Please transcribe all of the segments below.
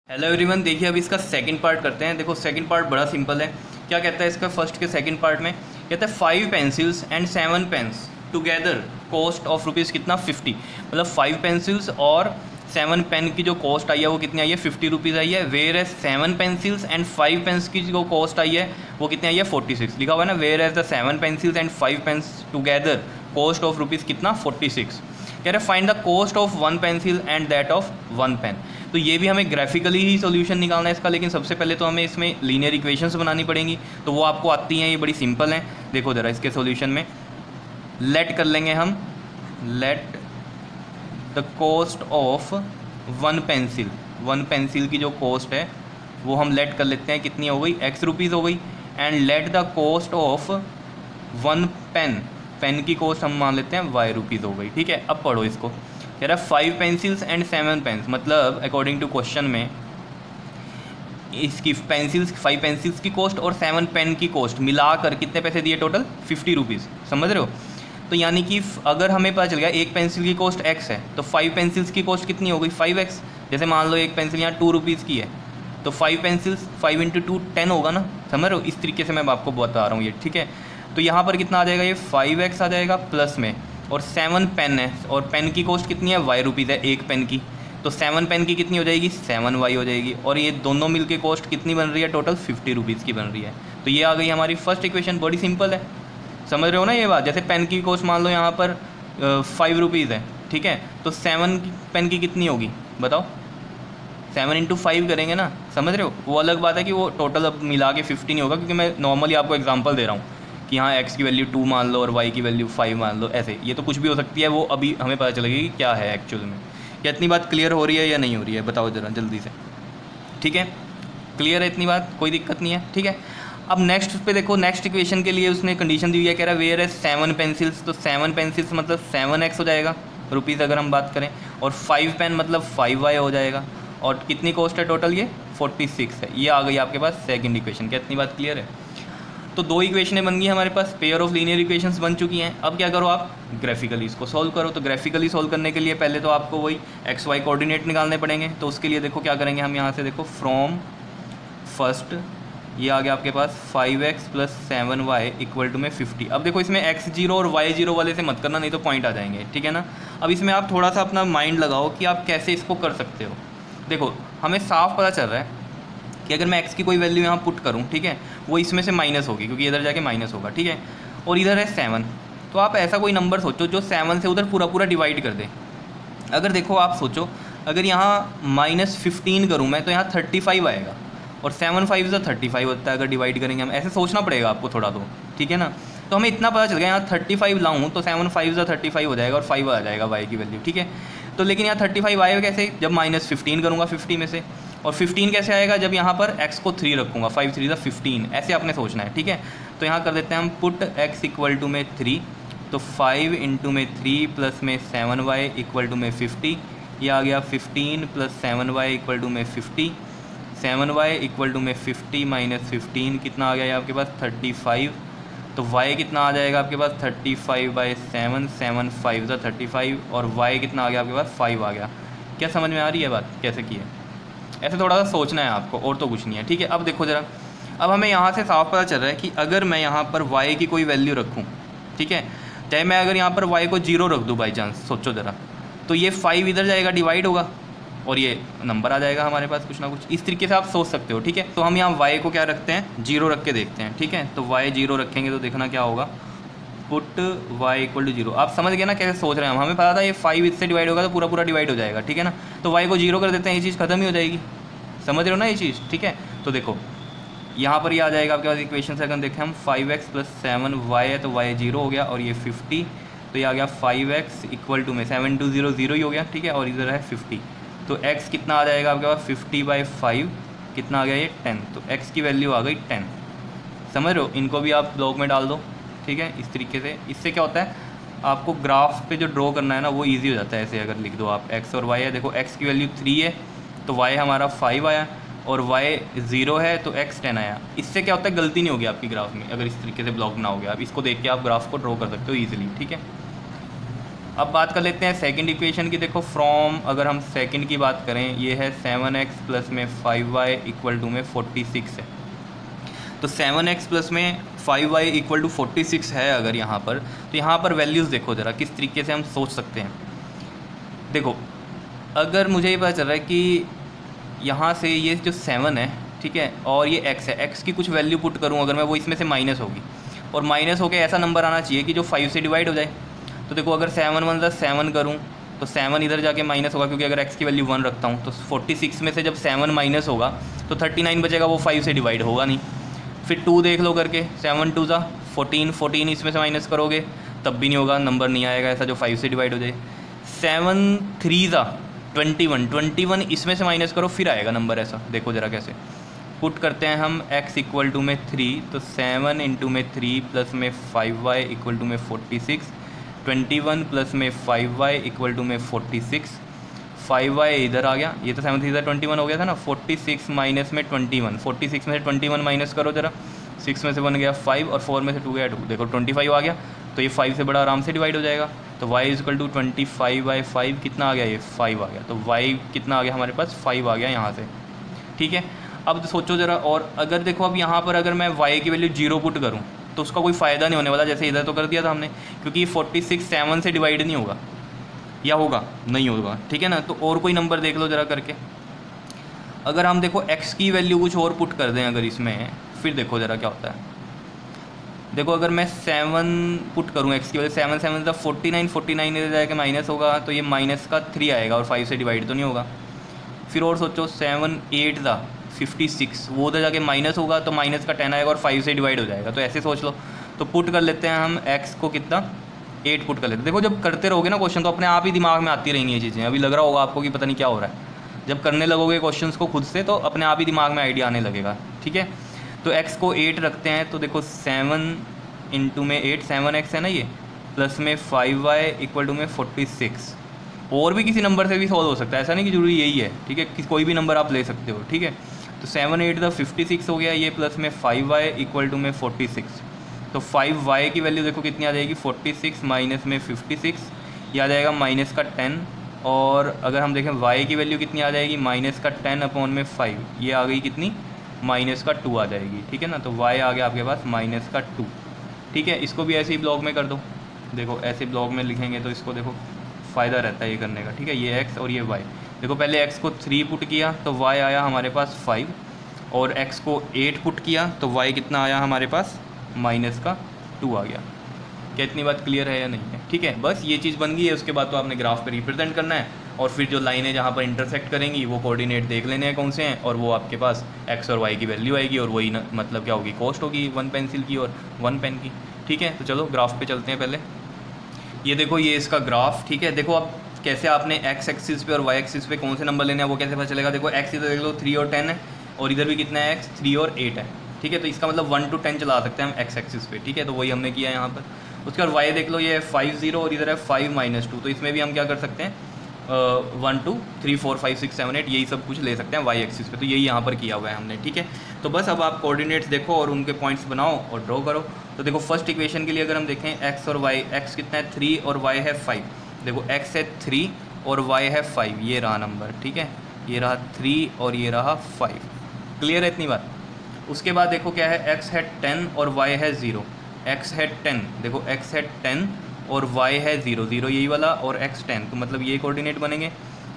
Hello everyone, देखिए अब इसका सेकंड पार्ट करते हैं। देखो सेकंड पार्ट बड़ा सिंपल है। क्या कहता है इसका फर्स्ट के सेकंड पार्ट में? कहता है 5 pencils and 7 pens together cost of rupees कितना 50। मतलब 5 पेंसिल्स और 7 पेन की जो कॉस्ट आई है वो कितनी आई है 50 रुपीज़ आई है। Whereas 7 pencils and 5 pens की जो कॉस्ट आई है वो कितनी आई है 46। लिखा हुआ है ना, whereas the 7 pencils and 5 pens together cost of rupees कितना 46। कह रहे find the cost of 1 pencil and that of 1 pen. तो ये भी हमें ग्राफिकली ही सॉल्यूशन निकालना है इसका, लेकिन सबसे पहले तो हमें इसमें लीनियर इक्वेशंस बनानी पड़ेंगी। तो वो आपको आती हैं, ये बड़ी सिंपल हैं। देखो ज़रा इसके सॉल्यूशन में लेट कर लेंगे हम, late the cost of 1 pencil, 1 pencil की जो कॉस्ट है वो हम लेट कर लेते हैं, कितनी हो गई x रुपीज़ हो गई। And let the cost of 1 pen, pen की कॉस्ट हम मान लेते हैं y रुपीज़ हो गई। ठीक है, अब पढ़ो इसको। कह रहा है 5 पेंसिल्स एंड 7 पेन्स, मतलब अकॉर्डिंग टू क्वेश्चन में इसकी पेंसिल्स 5 पेंसिल्स की कॉस्ट और 7 पेन की कॉस्ट मिलाकर कितने पैसे दिए टोटल 50 रुपीज़। समझ रहे हो? तो यानी कि अगर हमें पता चल गया एक पेंसिल की कॉस्ट x है तो 5 पेंसिल्स की कॉस्ट कितनी हो गई 5x। जैसे मान लो एक पेंसिल यहाँ 2 रुपीज़ की है तो 5 पेंसिल्स 5 × 2 10 होगा ना। समझ रहे हो? इस तरीके से मैं आपको बता रहा हूँ ये। ठीक है, तो यहाँ पर कितना आ जाएगा, ये 5x आ जाएगा प्लस में, और 7 पेन है और पेन की कॉस्ट कितनी है y रुपीज़ है एक पेन की, तो 7 पेन की कितनी हो जाएगी 7y हो जाएगी। और ये दोनों मिल के कॉस्ट कितनी बन रही है टोटल 50 रुपीज़ की बन रही है। तो ये आ गई हमारी फर्स्ट इक्वेशन। बड़ी सिंपल है, समझ रहे हो ना ये बात। जैसे पेन की कॉस्ट मान लो यहाँ पर 5 रुपीज़ है, ठीक है, तो 7 पेन की कितनी होगी बताओ, 7 × 5 करेंगे ना। समझ रहे हो? वो अलग बात है कि वो टोटल अब मिला के 50 नहीं होगा, क्योंकि मैं नॉर्मली आपको एग्जांपल दे रहा हूँ कि हाँ x की वैल्यू 2 मान लो और y की वैल्यू 5 मान लो। ऐसे ये तो कुछ भी हो सकती है, वो अभी हमें पता चलेगी कि क्या है एक्चुअल में। क्या इतनी बात क्लियर हो रही है या नहीं हो रही है, बताओ ज़रा जल्दी से। ठीक है, क्लियर है इतनी बात, कोई दिक्कत नहीं है। ठीक है, अब नेक्स्ट पे देखो, नेक्स्ट इक्वेशन के लिए उसने कंडीशन दी हुई है। कह रहा है वेयर है 7 पेंसिल्स, तो 7 पेंसिल्स मतलब 7x हो जाएगा रुपीज़ अगर हम बात करें, और 5 पेन मतलब 5y हो जाएगा। और कितनी कॉस्ट है टोटल, ये 46 है। ये आ गई आपके पास सेकंड इक्वेशन। क्या इतनी बात क्लियर है? तो 2 इक्वेशनें बन गई हमारे पास, पेयर ऑफ लीनियर इक्वेशंस बन चुकी हैं। अब क्या करो, आप ग्राफिकली इसको सॉल्व करो। तो ग्राफिकली सॉल्व करने के लिए पहले तो आपको वही XY कोऑर्डिनेट निकालने पड़ेंगे। तो उसके लिए देखो क्या करेंगे हम, यहाँ से देखो फ्रॉम फर्स्ट, ये आ गया आपके पास 5x + 7y = में 50। अब देखो इसमें x0 और y0 वाले से मत करना, नहीं तो पॉइंट आ जाएंगे। ठीक है ना। अब इसमें आप थोड़ा सा अपना माइंड लगाओ कि आप कैसे इसको कर सकते हो। देखो हमें साफ पता चल रहा है कि अगर मैं x की कोई वैल्यू यहाँ पुट करूँ, ठीक है, वो इसमें से माइनस होगी, क्योंकि इधर जाके माइनस होगा। ठीक है, और इधर है 7, तो आप ऐसा कोई नंबर सोचो जो 7 से उधर पूरा पूरा डिवाइड कर दे। अगर देखो आप सोचो, अगर यहाँ -15 करूँ मैं तो यहाँ 35 आएगा, और 7 5 से 35 होता है अगर डिवाइड करेंगे हम। ऐसे सोचना पड़ेगा आपको थोड़ा तो। ठीक है ना। तो हमें इतना पता चल गया, यहाँ 35 लाऊँ तो 7 5 से 35 हो जाएगा और 5 आ जाएगा y की वैल्यू। ठीक है, तो लेकिन यहाँ 35 आएगा कैसे, जब -15 करूँगा 50 में से, और 15 कैसे आएगा जब यहाँ पर x को 3 रखूँगा, 5 3 15। ऐसे आपने सोचना है। ठीक है, तो यहाँ कर देते हैं हम पुट x = में 3, तो 5 × में 3 प्लस में 7y = में 50। ये आ गया 15 + 7y = में 50। 7y = में 50 - 15 कितना आ गया आपके पास 35। तो y कितना आ जाएगा आपके पास 35/7, 7 5 35, और y कितना आ गया आपके पास 5 आ गया। क्या समझ में आ रही है बात कैसे की है? ऐसे थोड़ा सा सोचना है आपको, और तो कुछ नहीं है। ठीक है, अब देखो ज़रा, अब हमें यहाँ से साफ पता चल रहा है कि अगर मैं यहाँ पर y की कोई वैल्यू रखूँ, ठीक है, चाहे मैं अगर यहाँ पर y को 0 रख दूँ बाई चांस, सोचो ज़रा, तो ये 5 इधर जाएगा डिवाइड होगा और ये नंबर आ जाएगा हमारे पास कुछ ना कुछ। इस तरीके से आप सोच सकते हो। ठीक है, तो हम यहाँ y को क्या रखते हैं 0 रख के देखते हैं। ठीक है, तो y 0 रखेंगे तो देखना क्या होगा, पुट y = 0। आप समझ गए ना कैसे सोच रहे हैं हम। हमें पता था ये 5 इससे डिवाइड होगा तो पूरा पूरा डिवाइड हो जाएगा। ठीक है ना, तो y को 0 कर देते हैं, ये चीज़ खत्म ही हो जाएगी। समझ रहे हो ना ये चीज़? ठीक है, तो देखो यहाँ पर ये आ जाएगा आपके पास इक्वेशन से। अगर देखें हम 5x + 7y है तो y 0 हो गया, और ये 50, तो ये आ गया 5x = में 7 2 0 0 ही हो गया। ठीक है, और इधर है 50, तो x कितना आ जाएगा आपके पास 50/5 कितना आ गया ये 10। तो x की वैल्यू आ गई 10। समझ रहे हो? इनको भी आप ब्लॉक में डाल दो। ठीक है, इस तरीके से। इससे क्या होता है, आपको ग्राफ पे जो ड्रॉ करना है ना वो इजी हो जाता है। ऐसे अगर लिख दो आप x और y है, देखो x की वैल्यू 3 है तो y हमारा 5 आया, और y 0 है तो x 10 आया। इससे क्या होता है, गलती नहीं होगी आपकी ग्राफ में अगर इस तरीके से ब्लॉक बनाओगे आप। इसको देख के आप ग्राफ को ड्रॉ कर सकते हो ईजिली। ठीक है, अब बात कर लेते हैं सेकंड इक्वेशन की। देखो फ्रॉम, अगर हम सेकंड की बात करें, ये है 7x प्लस में 5y इक्वल टू में 46 है। तो 7x प्लस में 5y इक्वल टू 46 है अगर यहाँ पर, तो यहाँ पर वैल्यूज़ देखो ज़रा किस तरीके से हम सोच सकते हैं। देखो अगर मुझे ये पता चल रहा है कि यहाँ से ये जो 7 है, ठीक है, और ये x है, x की कुछ वैल्यू पुट करूँ अगर मैं, वो इसमें से माइनस होगी, और माइनस होकर ऐसा नंबर आना चाहिए कि जो 5 से डिवाइड हो जाए। तो देखो अगर 7 1 7 करूँ तो 7 इधर जाके माइनस होगा, क्योंकि अगर x की वैल्यू 1 रखता हूँ तो 46 में से जब 7 माइनस होगा तो 39 बचेगा, वो 5 से डिवाइड होगा नहीं। फिर 2 देख लो करके, 7 2 ज़ा 14, 14 इसमें से माइनस करोगे तब भी नहीं होगा, नंबर नहीं आएगा ऐसा जो 5 से डिवाइड हो जाए। 7 3 ज़ा 21, 21 इसमें से माइनस करो फिर आएगा नंबर ऐसा। देखो ज़रा कैसे पुट करते हैं हम, x इक्वल टू में 3, तो 7 इंटू में 3 प्लस में 5y इक्वल टू में 46, 21 प्लस में 5y इक्वल टू में 46, 5y इधर आ गया, ये तो 7 3 21 हो गया था ना, 46 माइनस में 21, 46 में से 21 माइनस करो ज़रा, 6 में से 1 गया 5 और 4 में से 2 गया 2, देखो 25 आ गया, तो ये 5 से बड़ा आराम से डिवाइड हो जाएगा। तो y इक्वल टू 25/5 कितना आ गया, ये 5 आ गया। तो y कितना आ गया हमारे पास, 5 आ गया यहाँ से, ठीक है। अब तो सोचो ज़रा, और अगर देखो अब यहाँ पर अगर मैं y की वैल्यू 0 पुट करूँ तो उसका कोई फ़ायदा नहीं होने वाला, जैसे इधर तो कर दिया था हमने, क्योंकि 46 7 से डिवाइड नहीं होगा, या होगा नहीं होगा, ठीक है ना। तो और कोई नंबर देख लो ज़रा करके, अगर हम देखो x की वैल्यू कुछ और पुट कर दें अगर इसमें, फिर देखो ज़रा क्या होता है। देखो अगर मैं 7 पुट करूँ x की वैल्यू, 7 7 का 49, 49 इधर जाके माइनस होगा तो ये माइनस का 3 आएगा और 5 से डिवाइड तो नहीं होगा। फिर और सोचो 7 8 था 56, वो उधर जाके माइनस होगा तो माइनस का 10 आएगा और 5 से डिवाइड हो जाएगा। तो ऐसे सोच लो, तो पुट कर लेते हैं हम x को कितना, 8 पुट कर लेते हैं। देखो जब करते रहोगे ना क्वेश्चन तो अपने आप ही दिमाग में आती रहेंगी ये चीज़ें। अभी लग रहा होगा आपको कि पता नहीं क्या हो रहा है, जब करने लगोगे क्वेश्चंस को खुद से तो अपने आप ही दिमाग में आइडिया आने लगेगा, ठीक है। तो x को 8 रखते हैं, तो देखो 7 इंटू में 8, 7x है ना ये, प्लस में 5y इक्वल टू में 46। और भी किसी नंबर से भी सॉल्व हो सकता है, ऐसा नहीं कि जरूरी यही है, ठीक है, कोई भी नंबर आप ले सकते हो, ठीक है। तो 7 8 का 56 हो गया, ये प्लस में 5y इक्वल टू में 46। तो 5y की वैल्यू देखो कितनी आ जाएगी, 46 माइनस में 56, ये आ जाएगा माइनस का 10। और अगर हम देखें y की वैल्यू कितनी आ जाएगी, माइनस का 10 अपॉन में 5, ये आ गई कितनी, माइनस का 2 आ जाएगी, ठीक है ना। तो y आ गया आपके पास माइनस का 2, ठीक है। इसको भी ऐसे ही ब्लॉक में कर दो, देखो ऐसे ब्लॉक में लिखेंगे तो इसको देखो फ़ायदा रहता है ये करने का, ठीक है। ये x और ये y, देखो पहले x को 3 पुट किया तो y आया हमारे पास 5, और x को 8 पुट किया तो y कितना आया हमारे पास, माइनस का 2 आ गया। क्या इतनी बात क्लियर है या नहीं है, ठीक है। बस ये चीज़ बन गई है, उसके बाद तो आपने ग्राफ पे रिप्रेजेंट करना है, और फिर जो लाइनें जहाँ पर इंटरसेक्ट करेंगी वो कोऑर्डिनेट देख लेने हैं कौन से हैं, और वो आपके पास x और y की वैल्यू आएगी, और वही मतलब क्या होगी, कॉस्ट होगी 1 पेंसिल की और 1 पेन की, ठीक है। तो चलो ग्राफ पे चलते हैं। पहले ये देखो, ये इसका ग्राफ, ठीक है। देखो अब कैसे आपने x एक्सिस पे और y एक्सिस पे कौन से नंबर लेने हैं वो कैसे पता चलेगा। देखो x इधर देख लो 3 और 10 है, और इधर भी कितना है x, 3 और 8 है, ठीक है। तो इसका मतलब 1 to 10 चला सकते हैं हम x एक्सिस पे, ठीक है। तो वही हमने किया यहाँ पर। उसके बाद y देख लो, ये है 5 0 और इधर है 5 - 2, तो इसमें भी हम क्या कर सकते हैं, 1 2 3 4 5 6 7 8 यही सब कुछ ले सकते हैं y एक्सिस पे। तो यही यहाँ पर किया हुआ है हमने, ठीक है। तो बस अब आप कोऑर्डिनेट्स देखो और उनके पॉइंट्स बनाओ और ड्रॉ करो। तो देखो फर्स्ट इक्वेशन के लिए अगर हम देखें x और y, x कितना है 3 और y है 5। देखो x है 3 और y है 5, ये रहा नंबर, ठीक है, ये रहा 3 और ये रहा 5। क्लियर है इतनी बात। उसके बाद देखो क्या है, x है 10 और y है 0। x है 10, देखो x है 10 और y है 0, 0 यही वाला, और x 10, तो मतलब ये कोऑर्डिनेट बनेंगे,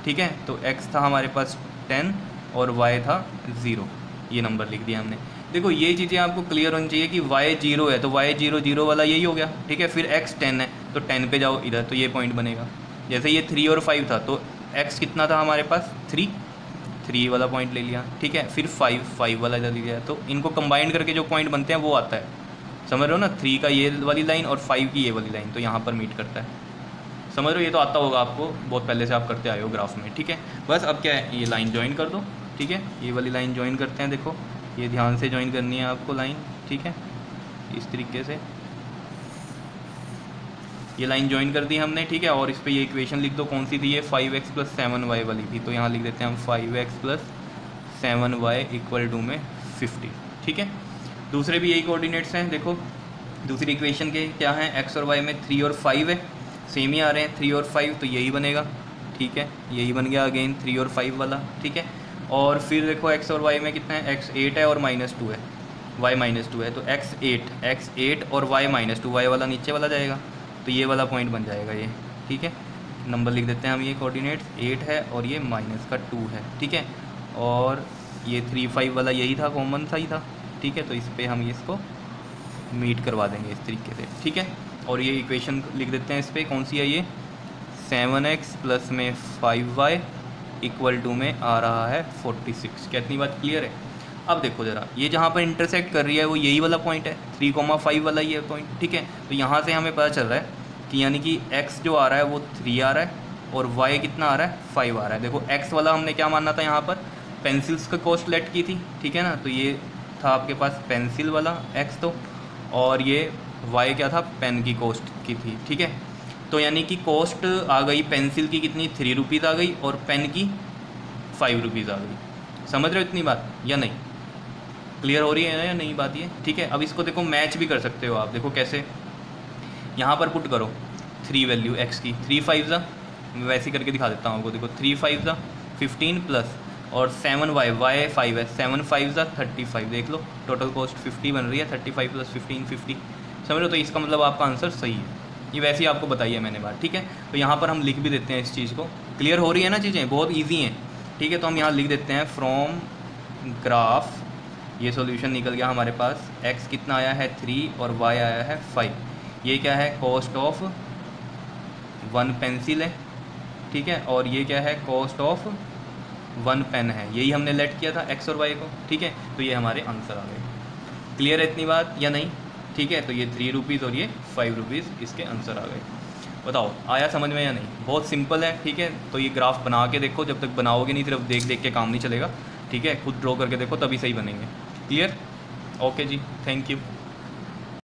ठीक है। तो x था हमारे पास 10 और y था 0, ये नंबर लिख दिया हमने। देखो ये चीज़ें आपको क्लियर होनी चाहिए कि y 0 है तो y 0 0 वाला यही हो गया, ठीक है। फिर x 10 है तो 10 पे जाओ इधर, तो ये पॉइंट बनेगा। जैसे ये 3 और 5 था तो x कितना था हमारे पास, 3 वाला पॉइंट ले लिया, ठीक है। फिर 5 वाला इधर लिया, तो इनको कंबाइन करके जो पॉइंट बनते हैं वो आता है, समझ रहे हो ना। 3 का ये वाली लाइन और 5 की ये वाली लाइन, तो यहाँ पर मीट करता है, समझ रहे हो। ये तो आता होगा आपको, बहुत पहले से आप करते आए हो ग्राफ में, ठीक है। बस अब क्या है, ये लाइन ज्वाइन कर दो, ठीक है। ये वाली लाइन ज्वाइन करते हैं, देखो ये ध्यान से ज्वाइन करनी है आपको लाइन, ठीक है, इस तरीके से ये लाइन ज्वाइन कर दी हमने, ठीक है। और इस पर ये इक्वेशन लिख दो, कौन सी थी ये, 5x + 7y वाली थी, तो यहाँ लिख देते हैं हम 5x + 7y इक्वल टू में 50, ठीक है। दूसरे भी यही कोऑर्डिनेट्स हैं, देखो दूसरी इक्वेशन के क्या हैं, x और y में 3 और 5 है, सेम ही आ रहे हैं 3 और 5, तो यही बनेगा, ठीक है, यही बन गया अगेन 3 और 5 वाला, ठीक है। और फिर देखो x और y में कितना है, x 8 है और -2 है, y -2 है, तो x 8 और y -2, y वाला नीचे वाला जाएगा, तो ये वाला पॉइंट बन जाएगा ये, ठीक है। नंबर लिख देते हैं हम, ये कोऑर्डिनेट्स 8 है और ये -2 है, ठीक है। और ये 3 5 वाला यही था, कॉमन सा ही था, ठीक है। तो इस पर हम इसको मीट करवा देंगे इस तरीके से, ठीक है। और ये इक्वेशन लिख देते हैं इस पर, कौन सी है ये, 7x प्लस में 5y इक्वल टू में आ रहा है 46। क्या इतनी बात क्लियर है? अब देखो ज़रा, ये जहाँ पर इंटरसेक्ट कर रही है वो यही वाला पॉइंट है, 3,5 वाला ये पॉइंट, ठीक है। तो यहाँ से हमें पता चल रहा है कि यानी कि x जो आ रहा है वो 3 आ रहा है और y कितना आ रहा है, 5 आ रहा है। देखो x वाला हमने क्या मानना था, यहाँ पर पेंसिल्स का कॉस्ट लेट की थी, ठीक है ना, तो ये था आपके पास पेंसिल वाला x, तो और ये y क्या था, पेन की कॉस्ट की थी, ठीक है। तो यानी कि कॉस्ट आ गई पेंसिल की कितनी, 3 रुपीज़ आ गई और पेन की 5 रुपीज़ आ गई। समझ रहे हो इतनी बात या नहीं? क्लियर हो रही है ना या नहीं बात ये, ठीक है। अब इसको देखो मैच भी कर सकते हो आप, देखो कैसे, यहाँ पर पुट करो 3 वैल्यू x की, 3 5 ज़ा, मैं वैसे करके दिखा देता हूँ आपको, देखो 3 5 ज़ा 15 प्लस और 7y, y 5 है, 7 5 ज़ा 35, देख लो टोटल कॉस्ट 50 बन रही है, 35 प्लस 15 50, समझ लो। तो इसका मतलब आपका आंसर सही है, ये वैसे ही आपको बताई है मैंने बात, ठीक है। तो यहाँ पर हम लिख भी देते हैं इस चीज़ को, क्लियर हो रही है ना चीज़ें, बहुत ईजी हैं, ठीक है। तो हम यहाँ लिख देते हैं फ्रॉम ग्राफ, ये सॉल्यूशन निकल गया हमारे पास, x कितना आया है 3 और y आया है 5, ये क्या है, कॉस्ट ऑफ 1 पेंसिल है, ठीक है। और ये क्या है, कॉस्ट ऑफ 1 पेन है, यही हमने लेट किया था x और y को, ठीक है। तो ये हमारे आंसर आ गए। क्लियर है इतनी बात या नहीं? ठीक है। तो ये 3 रुपीज़ और ये 5 रुपीज़ इसके आंसर आ गए। बताओ आया समझ में या नहीं? बहुत सिंपल है, ठीक है। तो ये ग्राफ बना के देखो, जब तक बनाओगे नहीं सिर्फ देख देख के काम नहीं चलेगा, ठीक है। खुद ड्रॉ करके देखो तभी सही बनेंगे। क्लियर? ओके जी, थैंक यू।